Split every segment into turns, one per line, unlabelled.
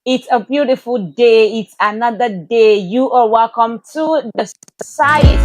It's a beautiful day. It's another day. You are welcome to the society.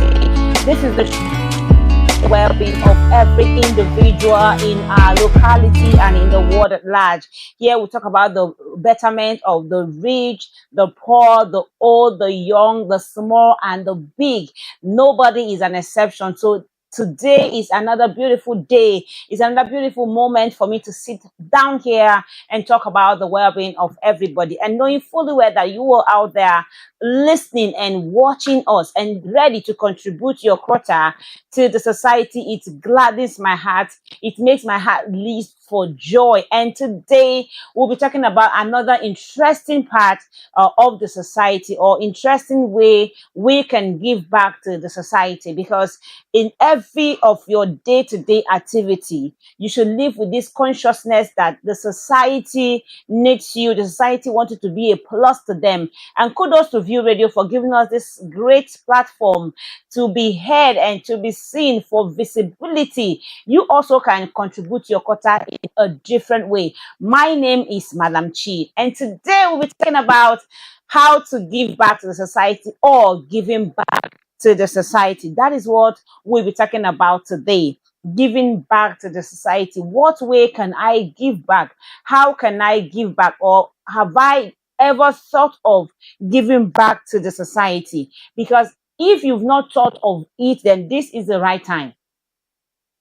This is the well-being of every individual in our locality and in the world at large. Here we talk about the betterment of the rich, the poor, the old, the young, the small, and the big. Nobody is an exception. So today is another beautiful day. It's another beautiful moment for me to sit down here and talk about the well-being of everybody. And knowing fully well that you are out there listening and watching us and ready to contribute your quota to the society, it gladdens my heart. It makes my heart leap for joy. And today we'll be talking about another interesting part of the society, or interesting way we can give back to the society. Because in every of your day-to-day activity, you should live with this consciousness that the society needs you. The society wants you to be a plus to them. And kudos to View Radio for giving us this great platform to be heard and to be seen for visibility. You also can contribute your quota in a different way. My name is Madam Chi, and today we'll be talking about how to give back to the society, or giving back to the society. That is what we'll be talking about today. Giving back to the society. What way can I give back? How can I give back? Or have I ever thought of giving back to the society? Because if you've not thought of it, then this is the right time.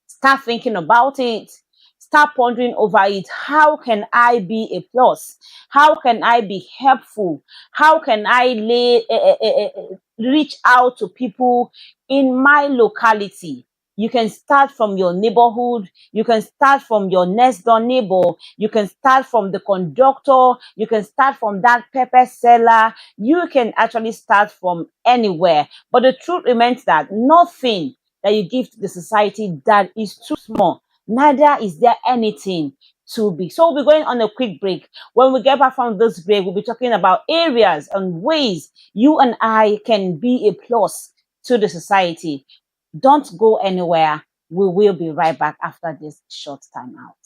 Start thinking about it. Start pondering over it. How can I be a plus? How can I be helpful? How can I reach out to people in my locality? You can start from your neighborhood. You can start from your next door neighbor. You can start from the conductor. You can start from that pepper seller. You can actually start from anywhere. But the truth remains that nothing that you give to the society that is too small, neither is there anything too big. So we'll be going on a quick break. When we get back from this break, we'll be talking about areas and ways you and I can be a plus to the society. Don't go anywhere. We will be right back after this short time out.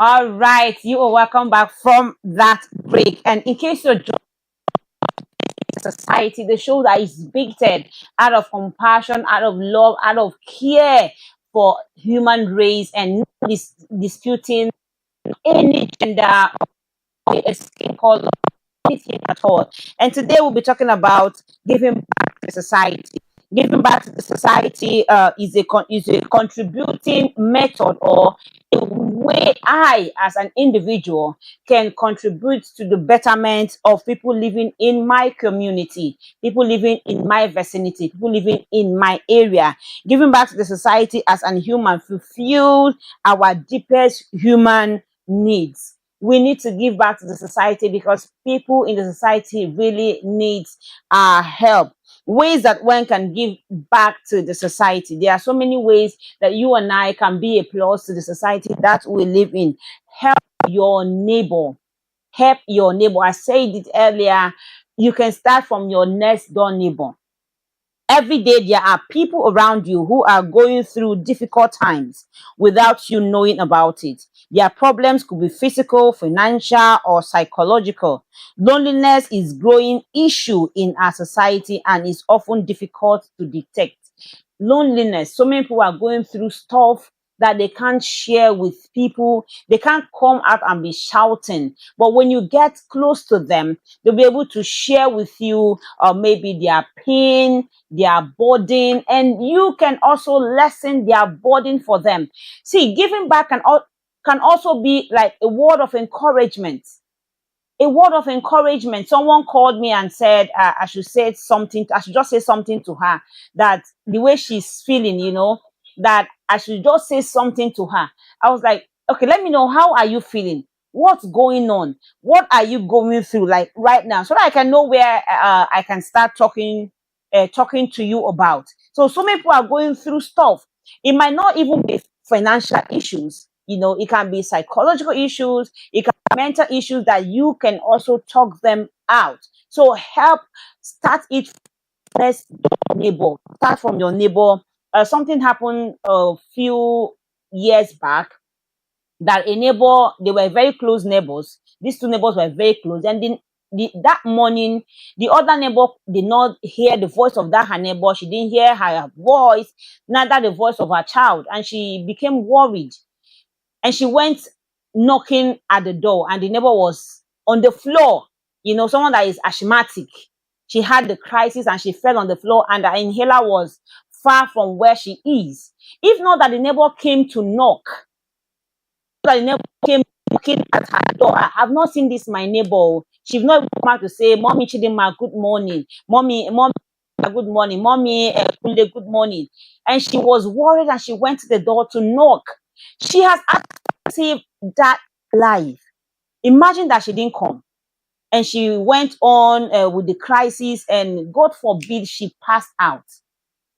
All right, you are welcome back from that break. And in case you're joining society, the show that is big out of compassion, out of love, out of care for human race, and not disputing any gender or skin color, anything at all. And today we'll be talking about giving back to society. Giving back to the society is a contributing method, or a way I, as an individual, can contribute to the betterment of people living in my community, people living in my vicinity, people living in my area. Giving back to the society as an human fulfills our deepest human needs. We need to give back to the society because people in the society really needs our help. Ways that one can give back to the society. There are so many ways that you and I can be a plus to the society that we live in. Help your neighbor. Help your neighbor. I said it earlier. You can start from your next door neighbor. Every day, there are people around you who are going through difficult times without you knowing about it. Their problems could be physical, financial, or psychological. Loneliness is growing issue in our society and is often difficult to detect. Loneliness. So many people are going through stuff that they can't share with people. They can't come out and be shouting. But when you get close to them, they'll be able to share with you maybe their pain, their burden, and you can also lessen their burden for them. See, giving back can also be like a word of encouragement. A word of encouragement. Someone called me and said I should say something. I should just say something to her, that the way she's feeling, that I should just say something to her. I was like, okay, let me know, how are you feeling? What's going on? What are you going through like right now, so that I can know where I can start talking to you about. So many people are going through stuff. It might not even be financial issues. It can be psychological issues. It can be mental issues that you can also talk them out. So help start it first. Neighbor, start from your neighbor. Something happened a few years back, that a neighbor, they were very close neighbors. These two neighbors were very close. And then that morning, the other neighbor did not hear the voice of that her neighbor. She didn't hear her voice, neither the voice of her child. And she became worried. And she went knocking at the door, and the neighbor was on the floor. Someone that is asthmatic. She had the crisis and she fell on the floor, and the inhaler was far from where she is. If not that the neighbor came to knock, that the neighbor came knocking at her door. I have not seen this my neighbor. She's not even come out to say, "Mommy Chidima, good morning. Mommy, good morning. Mommy, Kunle, good morning." And she was worried and she went to the door to knock. She has active that life. Imagine that she didn't come and she went on with the crisis, and God forbid she passed out.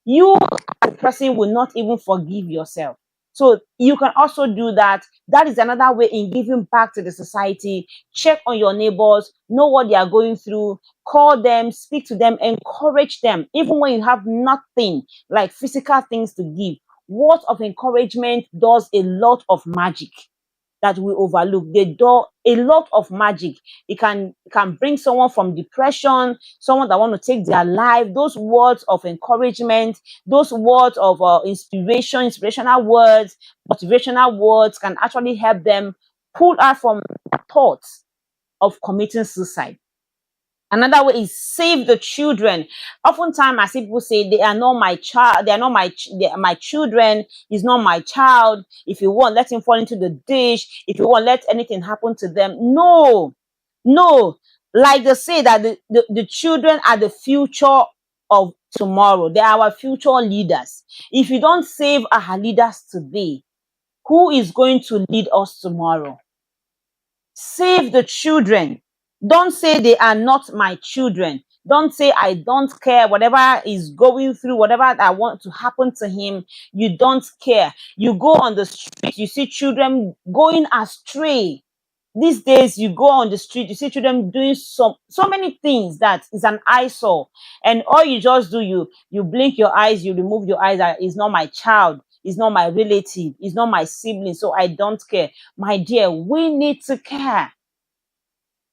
You as a person will not even forgive yourself. So you can also do that. That is another way in giving back to the society. Check on your neighbors, know what they are going through, call them, speak to them, encourage them, even when you have nothing like physical things to give. Words of encouragement does a lot of magic that we overlook. They do a lot of magic. It can bring someone from depression, someone that want to take their life. Those words of encouragement, those words of inspirational words, motivational words can actually help them pull out from thoughts of committing suicide. Another way is save the children. Oftentimes, I see people say they are not my child, they are not my children, is not my child. If you want, let him fall into the dish. If you want, let anything happen to them. No, no. Like they say that the children are the future of tomorrow. They are our future leaders. If you don't save our leaders today, who is going to lead us tomorrow? Save the children. Don't say they are not my children. Don't say I don't care. Whatever is going through, whatever I want to happen to him, you don't care. You go on the street, you see children going astray. These days, you go on the street, you see children doing so many things that is an eyesore. And all you just do, you blink your eyes, you remove your eyes. That is not my child, is not my relative, is not my sibling, so I don't care. My dear, we need to care.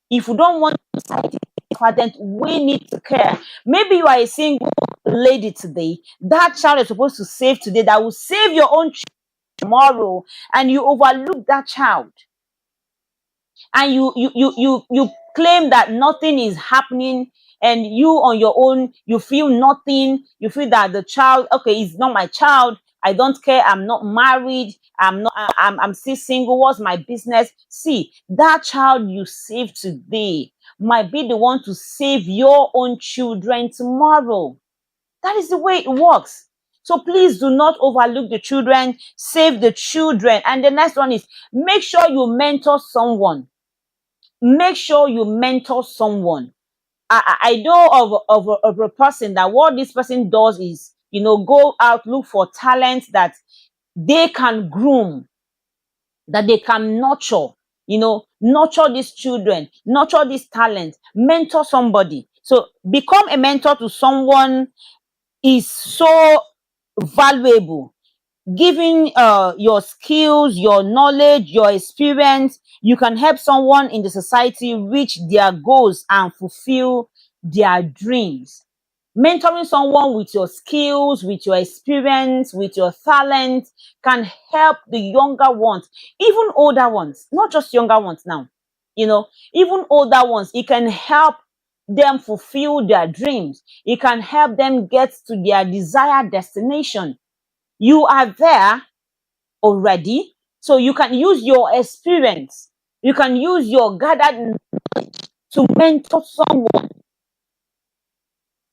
If you don't want society to we need to care. Maybe you are a single lady today. That child is supposed to save today, that will save your own tomorrow, and you overlook that child. And you claim that nothing is happening, and you on your own, you feel nothing. You feel that the child, okay, is not my child. I don't care. I'm not married. I'm still single. What's my business? See, that child you save today might be the one to save your own children tomorrow. That is the way it works. So please do not overlook the children. Save the children. And the next one is, make sure you mentor someone. Make sure you mentor someone. I know of a person that what this person does is, go out, look for talent that they can groom, that they can nurture, nurture these children, nurture this talent, mentor somebody. So become a mentor to someone, is so valuable. Giving your skills, your knowledge, your experience, you can help someone in the society reach their goals and fulfill their dreams. Mentoring someone with your skills, with your experience, with your talent can help the younger ones, even older ones, not just younger ones now, even older ones. It can help them fulfill their dreams. It can help them get to their desired destination. You are there already, so you can use your experience, you can use your gathered to mentor someone.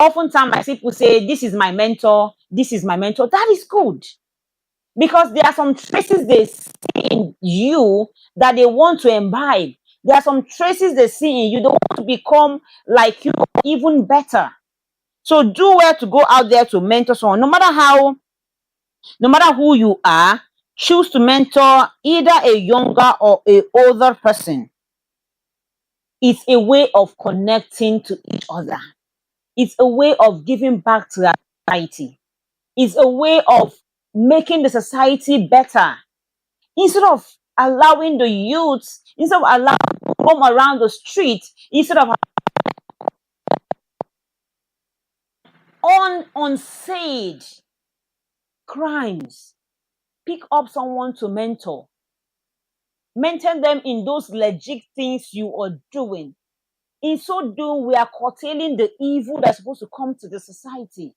Oftentimes people say, this is my mentor, this is my mentor. That is good, because there are some traces they see in you that they want to imbibe. There are some traces they see in you, they want to become like you, even better. So do well to go out there to mentor someone. No matter who you are, choose to mentor either a younger or a older person. It's a way of connecting to each other. It's a way of giving back to our society. It's a way of making the society better. Instead of allowing the youth, instead of allowing them to roam around the street, instead of unsaid crimes, pick up someone to mentor. Mentor them in those legit things you are doing. In so doing, we are curtailing the evil that's supposed to come to the society.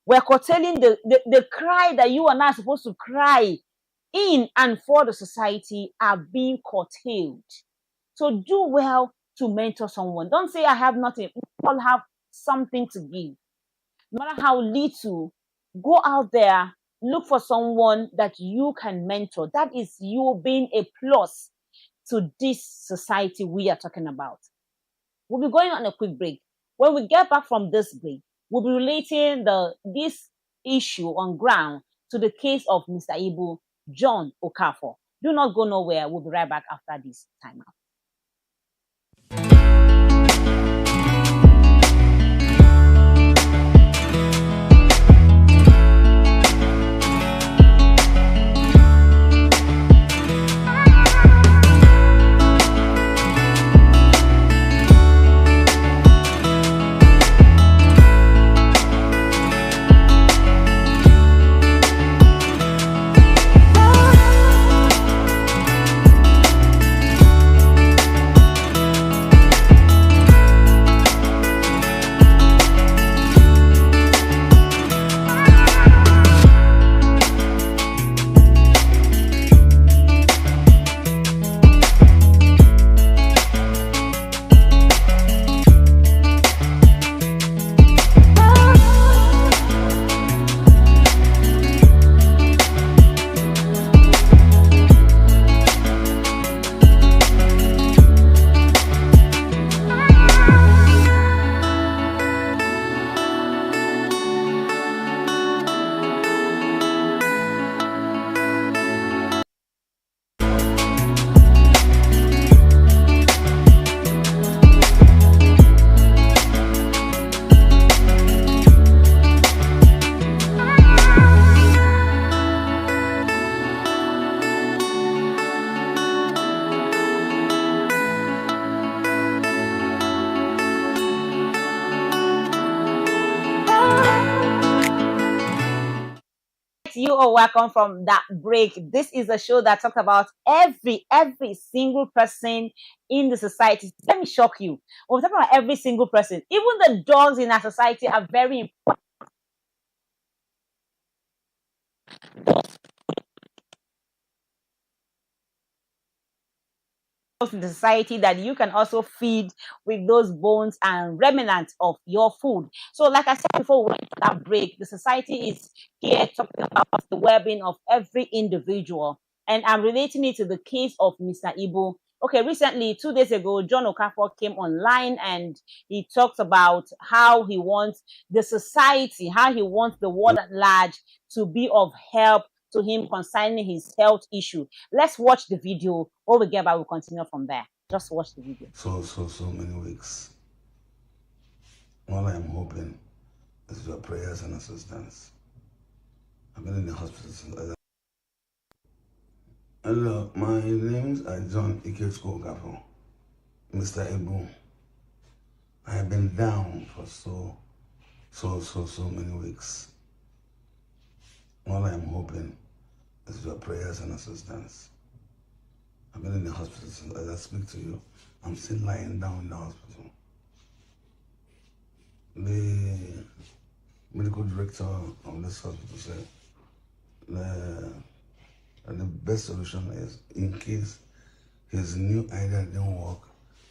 We're curtailing the cry that you and I are supposed to cry in and for the society are being curtailed. So do well to mentor someone. Don't say, I have nothing. We all have something to give. No matter how little, go out there, look for someone that you can mentor. That is you being a plus to this society we are talking about. We'll be going on a quick break. When we get back from this break, we'll be relating this issue on ground to the case of Mr. Ibu, John Okafor. Do not go nowhere. We'll be right back after this timeout. You are welcome from that break. This is a show that talks about every single person in the society. Let me shock you. We're talking about every single person. Even the dogs in our society are very important in the society that you can also feed with those bones and remnants of your food. So, like I said before we went to that break, the society is here talking about the well-being of every individual. And I'm relating it to the case of Mr. Ibu. Okay, recently, 2 days ago, John Okafor came online and he talks about how he wants the society, how he wants the world at large to be of help to him concerning his health issue. Let's watch the video. When we get back, we'll continue from there. Just watch the video.
So many weeks. All I'm hoping is your prayers and assistance. I've been in the hospital since. Hello, my name is John Ikechukwu Okafor, Mr. Ibu. I have been down for so many weeks. All I'm hoping is your prayers and assistance. I've been in the hospital since. As I speak to you, I'm still lying down in the hospital. The medical director of this hospital said the best solution is, in case his new idea didn't work,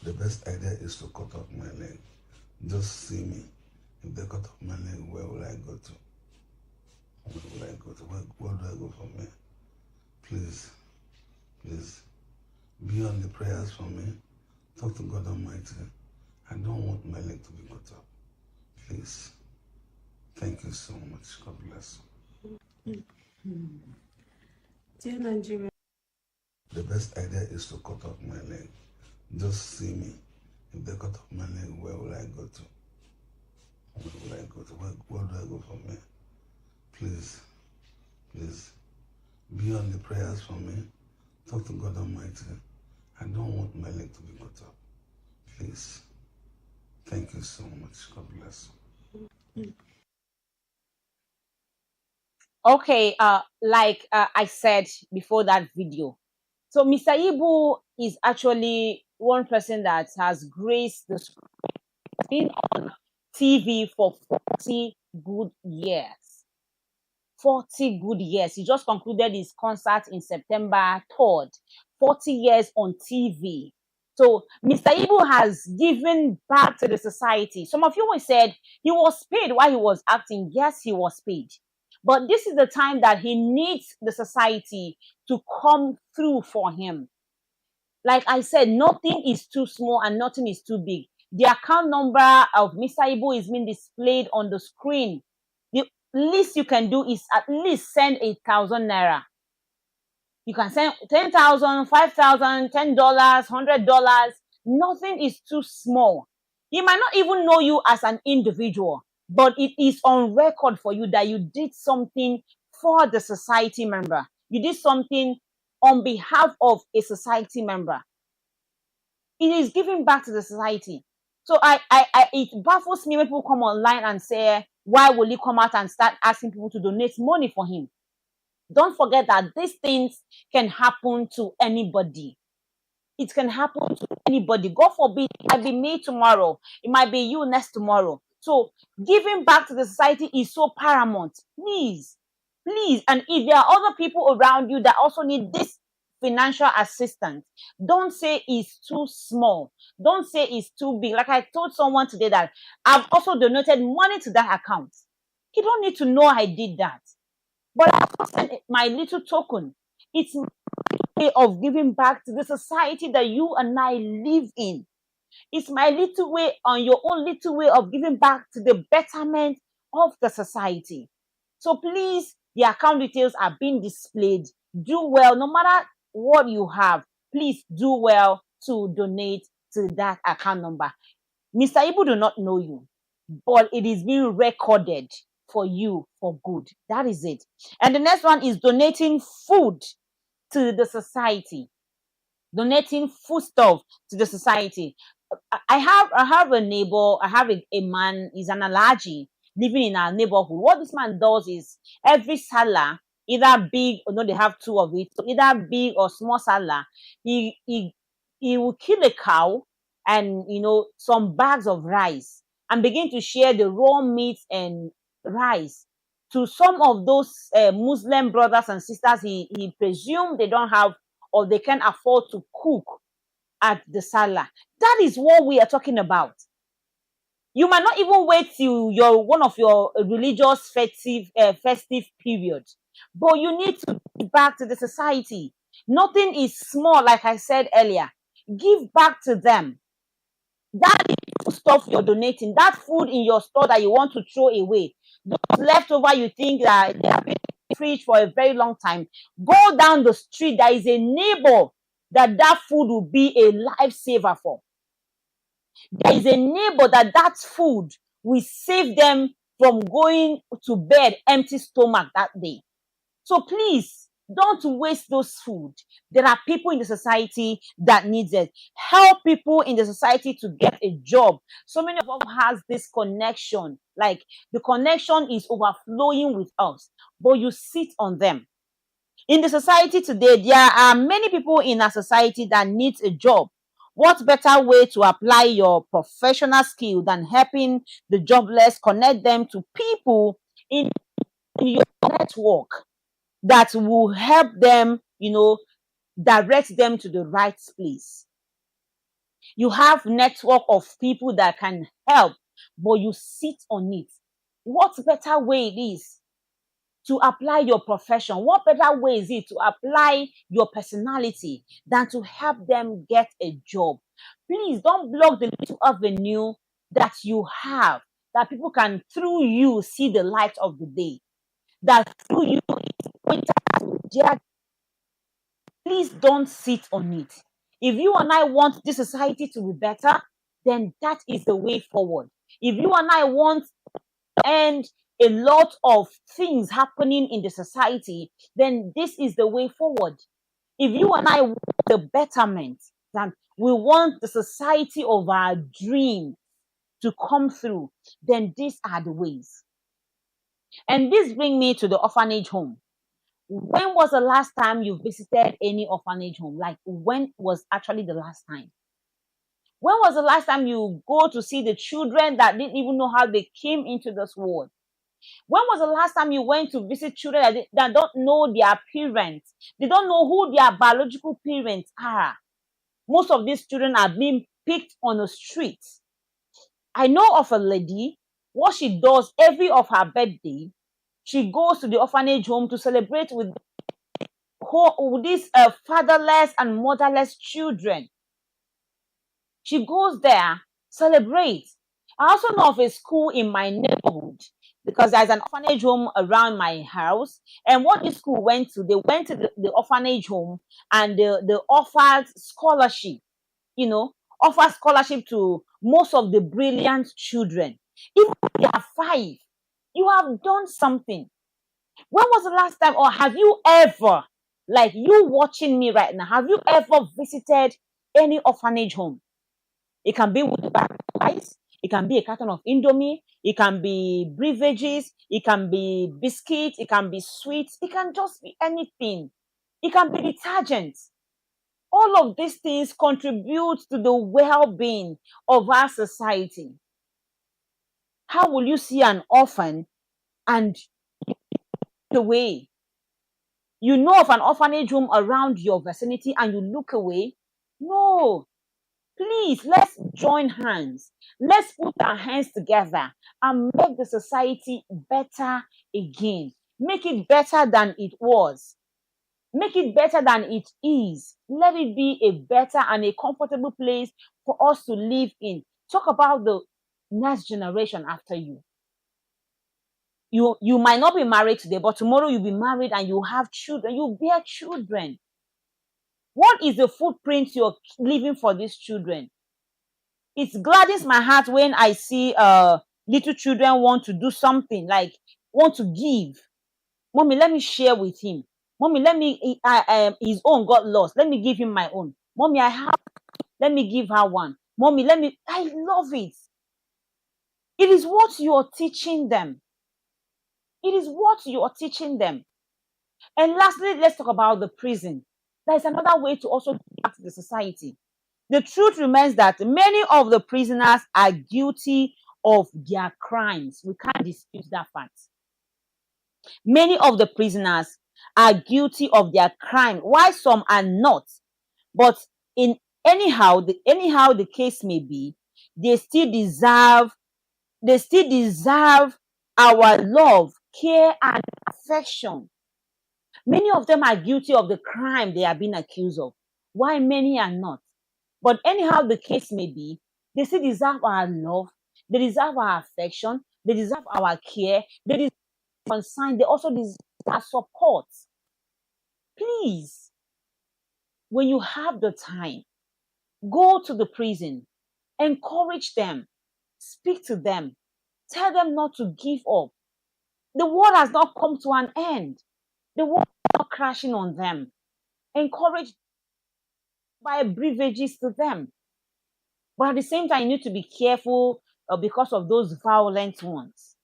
the best idea is to cut off my leg. Just see me. If they cut off my leg, where will I go to? Where will I go to? Where do I go from here? Please, be on the prayers for me. Talk to God Almighty. I don't want my leg to be cut off. Please. Thank you so much. God bless.
Dear Nigeria,
the best idea is to cut off my leg. Just see me. If they cut off my leg, where will I go to? Where will I go to? Where do I go from here? Please, be on the prayers for me. Talk to God Almighty. I don't want my leg to be cut off. Please. Thank you so much. God bless.
Okay, like I said before that video, so Mr. Ibu is actually one person that has graced the screen, been on TV for 40 good years. 40 good years. He just concluded his concert in September 3rd. 40 years on TV. So Mr. Ibu has given back to the society. Some of you will said he was paid while he was acting. Yes, he was paid. But this is the time that he needs the society to come through for him. Like I said, nothing is too small and nothing is too big. The account number of Mr. Ibu is being displayed on the screen. The least you can do is at least send 8,000 naira. You can send 10,000, 5,000, $10, $100. Nothing is too small. He might not even know you as an individual, but it is on record for you that you did something for the society member. You did something on behalf of a society member. It is giving back to the society. So it baffles me when people come online and say, why will he come out and start asking people to donate money for him? Don't forget that these things can happen to anybody. It can happen to anybody. God forbid, it might be me tomorrow. It might be you next tomorrow. So giving back to the society is so paramount. Please. And if there are other people around you that also need this financial assistance, don't say it's too small. Don't say it's too big. Like I told someone today that I've also donated money to that account. You don't need to know I did that. But I also sent my little token. It's my way of giving back to the society that you and I live in. It's my little way, on your own little way of giving back to the betterment of the society. So please, the account details are being displayed. Do well, no matter what you have, please do well to donate to that account number. Mr. Ibu do not know you, but it is being recorded for you for good. That is it. And the next one is donating food to the society. Donating foodstuff to the society. I have a neighbor, I have a man, he's an Alhaji living in our neighborhood. What this man does is every Salah, either big or no, they have two of it, so either big or small Salah, he will kill a cow and some bags of rice and begin to share the raw meat and rice to some of those Muslim brothers and sisters he presumed they don't have or they can't afford to cook at the Salah. That is what we are talking about. You might not even wait till one of your religious festive period, but you need to give back to the society. Nothing is small, like I said earlier. Give back to them. That stuff you're donating, that food in your store that you want to throw away, those leftover you think that they have been in the fridge for a very long time, go down the street. There is a neighbor that food will be a lifesaver for. There is a neighbor that food will save them from going to bed empty stomach that day. So please don't waste those food. There are people in the society that needs it. Help people in the society to get a job. So many of us has this connection, like the connection is overflowing with us, but you sit on them. In the society today, there are many people in our society that needs a job. What better way to apply your professional skill than helping the jobless, connect them to people in your network that will help them, direct them to the right place. You have network of people that can help, but you sit on it. What better way it is to apply your profession? What better way is it to apply your personality than to help them get a job? Please don't block the little avenue that you have, that people can through you see the light of the day, that through you please don't sit on it. If you and I want this society to be better, then that is the way forward. If you and I want to end a lot of things happening in the society, then this is the way forward. If you and I want the betterment, then we want the society of our dream to come through, then these are the ways. And this brings me to the orphanage home. When was the last time you visited any orphanage home? Like, when was actually the last time? When was the last time you go to see the children that didn't even know how they came into this world? When was the last time you went to visit children that don't know their parents? They don't know who their biological parents are. Most of these children are being picked on the streets. I know of a lady, what she does every of her birthday, she goes to the orphanage home to celebrate with these fatherless and motherless children. She goes there, celebrates. I also know of a school in my neighborhood because there's an orphanage home around my house. And what the school went to, they went to the orphanage home and they offered scholarship, offer scholarship to most of the brilliant children. Even if they are 5, you have done something. When was the last time, or have you ever, like you watching me right now, have you ever visited any orphanage home? It can be with a bag of rice, it can be a carton of Indomie, it can be beverages, it can be biscuits, it can be sweets, it can just be anything. It can be detergents. All of these things contribute to the well-being of our society. How will you see an orphan and the way you know of an orphanage home around your vicinity and you look away? No. Please, let's join hands. Let's put our hands together and make the society better again. Make it better than it was. Make it better than it is. Let it be a better and a comfortable place for us to live in. Talk about the next generation after you. You might not be married today, but tomorrow you'll be married and you have children. You bear children. What is the footprint you're leaving for these children? It gladdens my heart when I see little children want to do something, like want to give. Mommy, let me share with him. Mommy, let me his own got lost. Let me give him my own. Mommy, I have. Let me give her one. Mommy, I love it. It is what you are teaching them. It is what you are teaching them. And lastly, let's talk about the prison. There is another way to also back to the society. The truth remains that many of the prisoners are guilty of their crimes. We can't dispute that fact. Many of the prisoners are guilty of their crime, while some are not. But anyhow the case may be, they still deserve our love, care, and affection. Many of them are guilty of the crime they are being accused of, while many are not. But anyhow the case may be, they still deserve our love, they deserve our affection, they deserve our care, they deserve concern, they also deserve our support. Please, when you have the time, go to the prison, encourage them, speak to them, Tell them not to give up. The world has not come to an end. The world is not crashing on them. Encourage by brievages to them. But at the same time, you need to be careful because of those violent ones.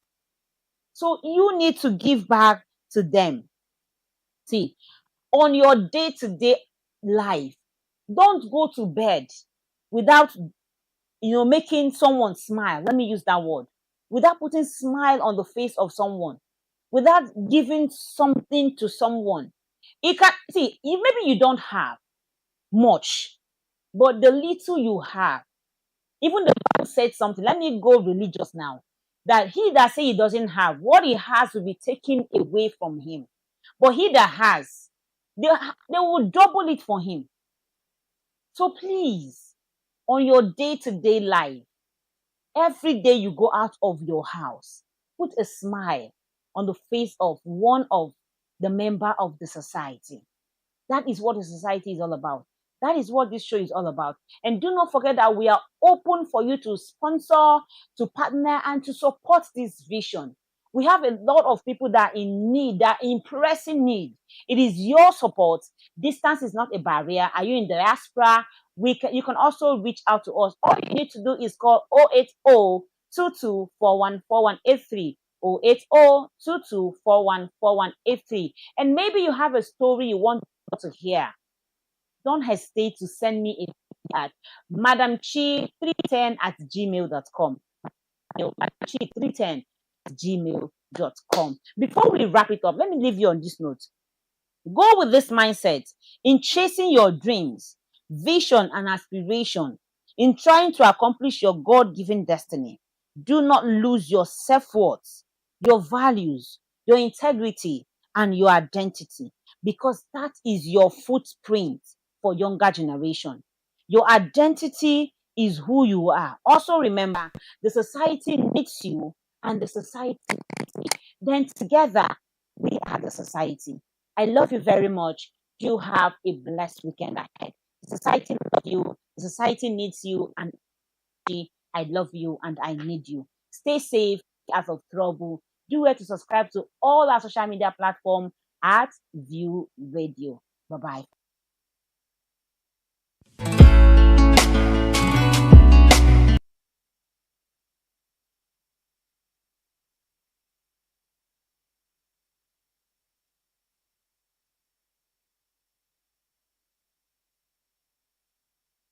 So you need to give back to them. See, on your day-to-day life, don't go to bed without making someone smile. Let me use that word. Without putting smile on the face of someone, without giving something to someone. It can see, maybe you don't have much, but the little you have, even the Bible said something. Let me go religious now. That he that say he doesn't have, what he has will be taken away from him. But he that has, they will double it for him. So please, on your day-to-day life, every day you go out of your house, put a smile on the face of one of the member of the society. That is what the society is all about. That is what this show is all about. And do not forget that we are open for you to sponsor, to partner, and to support this vision. We have a lot of people that are in need, that are in pressing need. It is your support. Distance is not a barrier. Are you in diaspora? You can also reach out to us. All you need to do is call 080 22414183. 080 And maybe you have a story you want to hear. Don't hesitate to send me at madamchi310@gmail.com. madamchi310@gmail.com. Before we wrap it up, let me leave you on this note. Go with this mindset in chasing your dreams, vision, and aspiration, in trying to accomplish your God-given destiny. Do not lose your self-worth, your values, your integrity, and your identity, because that is your footprint for younger generation. Your identity is who you are. Also remember, the society needs you and the society needs me. Then together, we are the society. I love you very much. You have a blessed weekend ahead. The society loves you. The society needs you. And I love you and I need you. Stay safe, out of trouble. Do well to subscribe to all our social media platforms at View Radio. Bye-bye.